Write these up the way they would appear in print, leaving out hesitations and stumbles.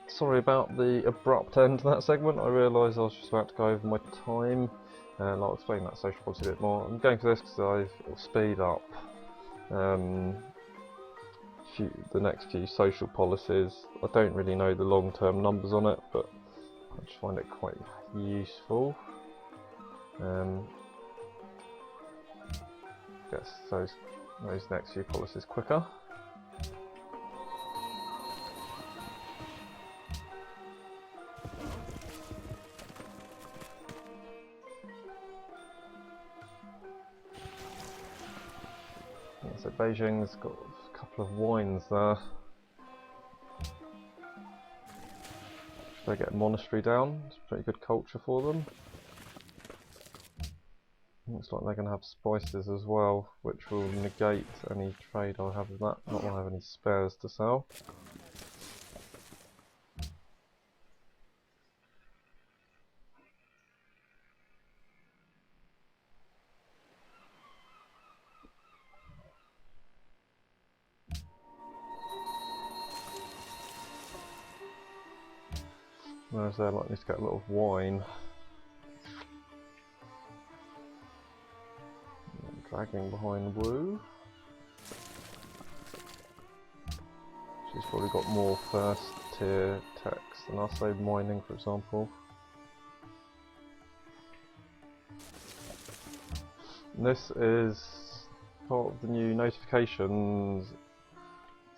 Sorry about the abrupt end to that segment. I realised I was just about to go over my time, and I'll explain that social policy a bit more. I'm going for this because it'll speed up the next few social policies. I don't really know the long-term numbers on it, but I just find it quite useful. Gets those next few policies quicker. So Beijing's got a couple of wines there. Should they get a monastery down? It's pretty good culture for them. Looks like they're going to have spices as well, which will negate any trade I have with that. Not that I have any spares to sell. Whereas they're likely to get a lot of wine. Dragging behind Wu. She's probably got more first tier techs than us, say mining for example. And this is part of the new notifications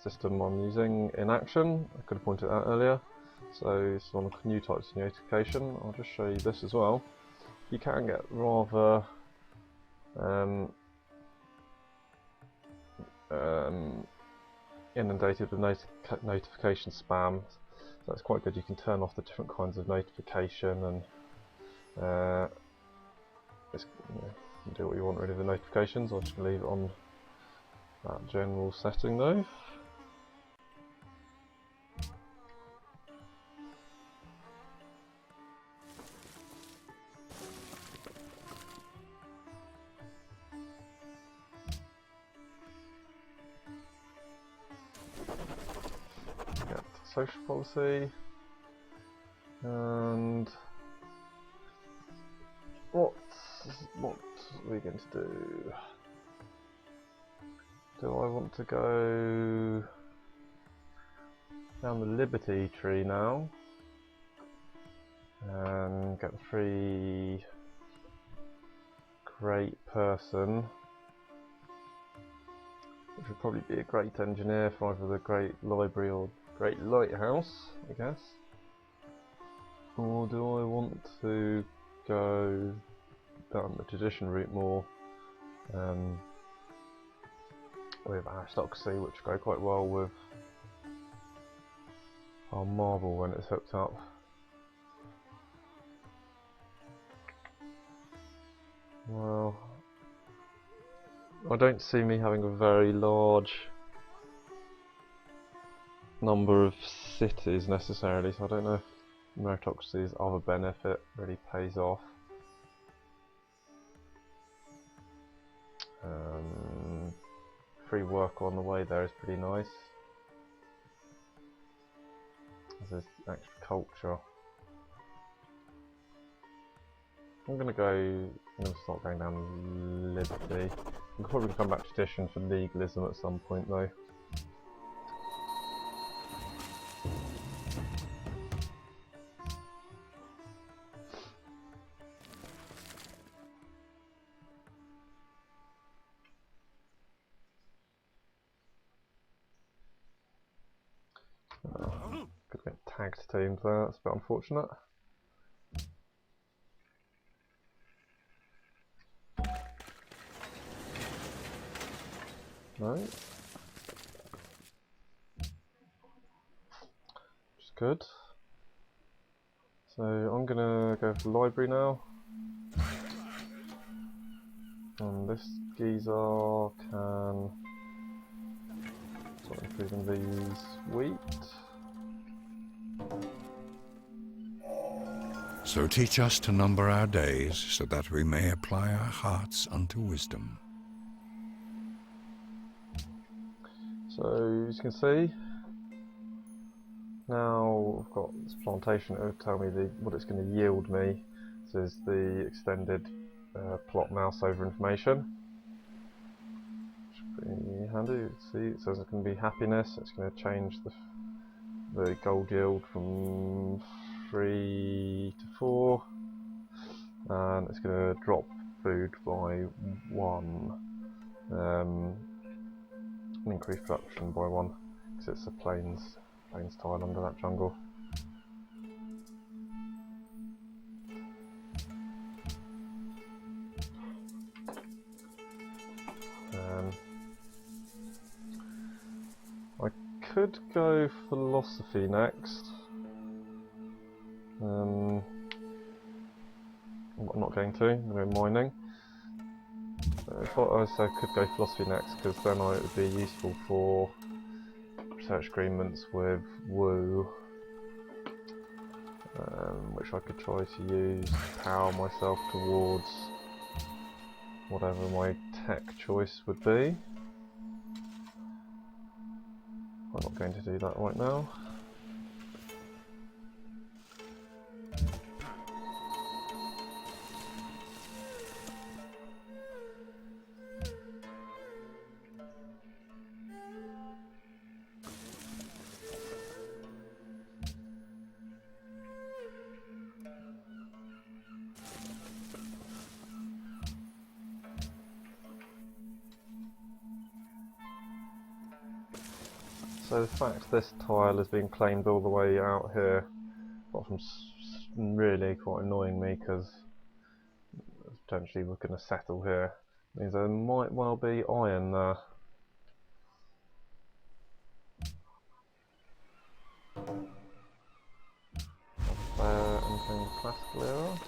system I'm using in action. I could have pointed it out earlier. So it's on new types of notification. I'll just show you this as well. You can get rather inundated with notification spam. So that's quite good. You can turn off the different kinds of notification and you can do what you want really with the notifications. I'll just leave it on that general setting though. Social policy, and what are we going to do? Do I want to go down the Liberty tree now and get the free great person, which would probably be a great engineer for either the Great Library or Great Lighthouse, I guess. Or do I want to go down the tradition route more with aristocracy, which go quite well with our marble when it's hooked up. Well, I don't see me having a very large number of cities necessarily, so I don't know if meritocracy's other benefit really pays off. Free work on the way there is pretty nice. There's extra culture. I'm gonna start going down Liberty. I'll probably come back to tradition for legalism at some point though. Could get tagged teams there, that's a bit unfortunate. No. Which is good. So I'm gonna go for the library now. And this geezer can start improving these wheat. So teach us to number our days, so that we may apply our hearts unto wisdom. So as you can see, now I've got this plantation, it will tell me what it's going to yield me. This is the extended plot mouse over information. Should be handy. See, it says it's going to be happiness. It's going to change the gold yield from 3 to 4, and it's going to drop food by 1, and increase production by 1 because it's a plains tile under that jungle. I could go philosophy next. I'm not going to. I'm going to go mining. I thought I could go philosophy next because then it would be useful for research agreements with Wu, which I could try to use to power myself towards whatever my tech choice would be. I'm not going to do that right now. So the fact this tile has been claimed all the way out here, apart from really quite annoying me because potentially we're going to settle here, means there might well be iron there. Entering the classical era.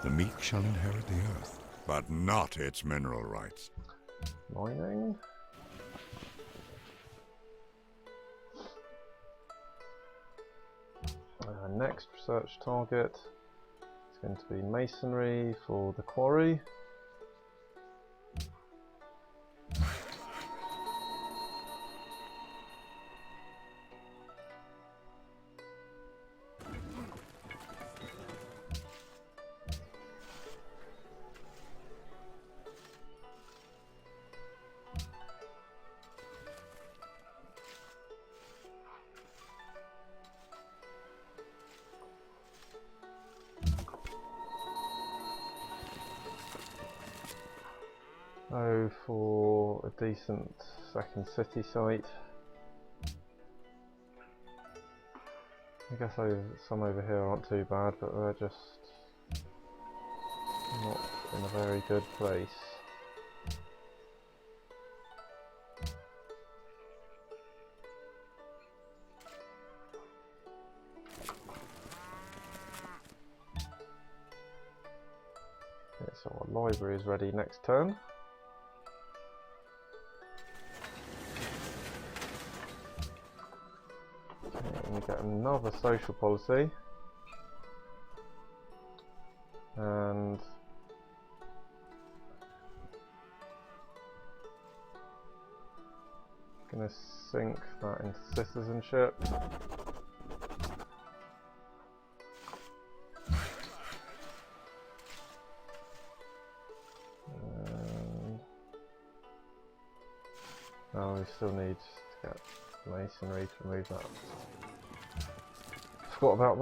The meek shall inherit the earth, but not its mineral rights. Mining. Next research target is going to be masonry for the quarry. Oh, for a decent second city site. I guess some over here aren't too bad, but they're just not in a very good place. Okay, so our library is ready next turn. We get another social policy, and gonna sink that into citizenship. And now we still need to get masonry to remove that. Forgot about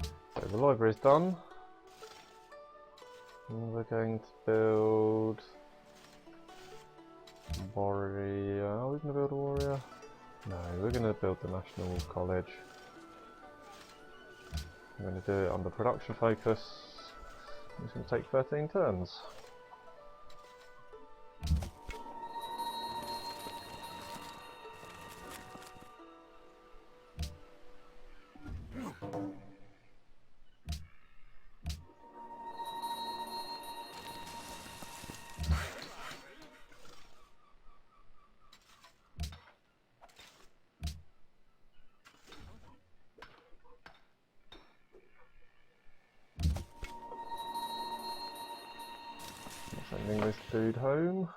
that. So the library's done. And we're going to build warrior. Are we going to build a warrior? No, we're going to build the National College. I'm going to do it under production focus. It's going to take 13 turns. dude home.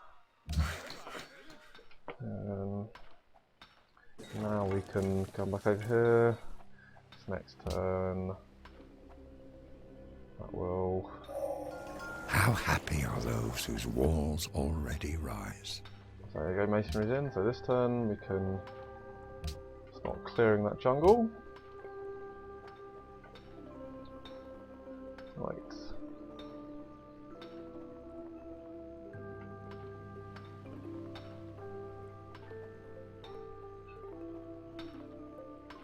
Now we can come back over here. This next turn, that will... How happy are those whose walls already rise? So there you go, masonry's in. So this turn we can start clearing that jungle. Right.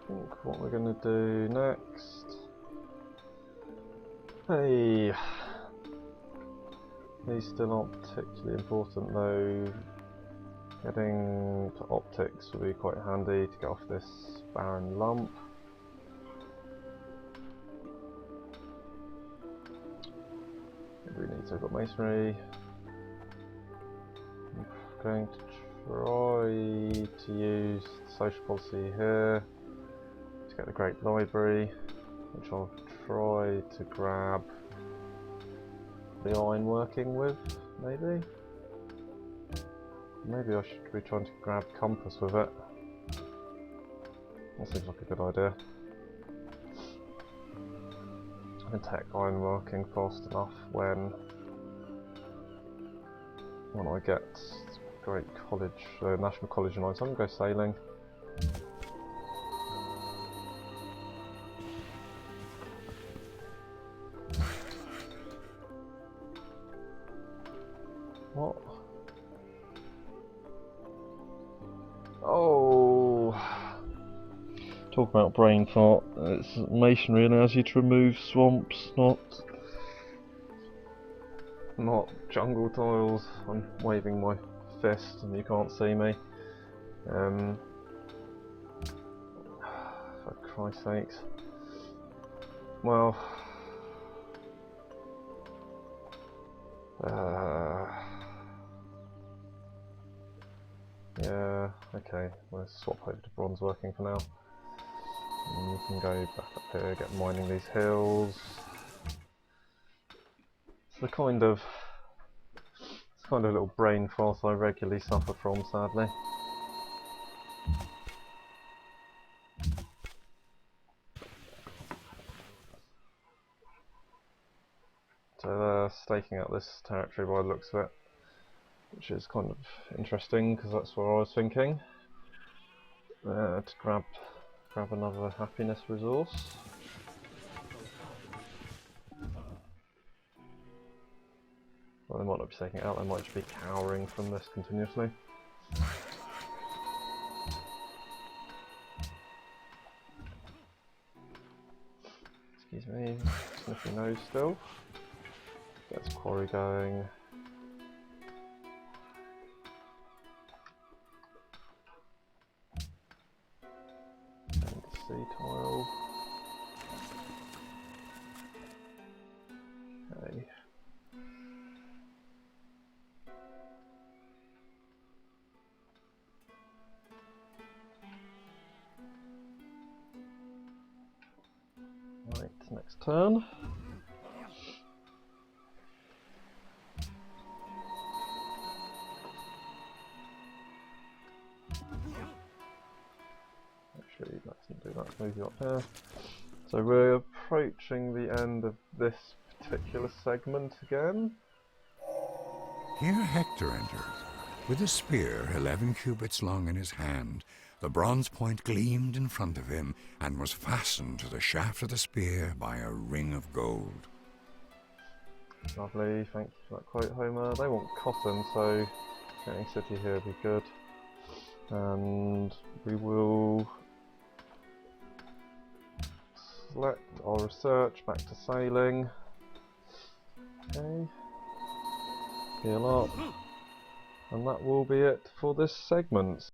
I think what we're going to do next... Hey! These still aren't particularly important though. Getting to optics will be quite handy to get off this barren lump. We need to have got masonry. I'm going to try to use the social policy here to get the Great Library, which I'll try to grab the iron working with, maybe? Maybe I should be trying to grab compass with it. That seems like a good idea. I can take iron working fast enough when I get great college, National College in line, so I'm going to go sailing. What? Oh! Talk about brain fart. It's masonry allows you to remove swamps, not jungle tiles. I'm waving my fist and you can't see me. For Christ's sakes. Well... yeah, okay, let's swap over to bronze working for now. And we can go back up here, get mining these hills. It's the kind of little brain fart I regularly suffer from, sadly. So they're staking out this territory by the looks of it, which is kind of interesting because that's what I was thinking. To grab another happiness resource. Well, they might not be taking it out, they might just be cowering from this continuously. Excuse me, sniffy nose still. Get this quarry going. And sea tile. Okay. Right, next turn. Actually, let's not do that, let's move you up here. So we're approaching the end of this particular segment again. Here Hector entered, with a spear 11 cubits long in his hand. The bronze point gleamed in front of him, and was fastened to the shaft of the spear by a ring of gold. Lovely, thank you for that quote, Homer. They want cotton, so getting city here would be good. And we will select our research back to sailing. Okay. Heal up. And that will be it for this segment.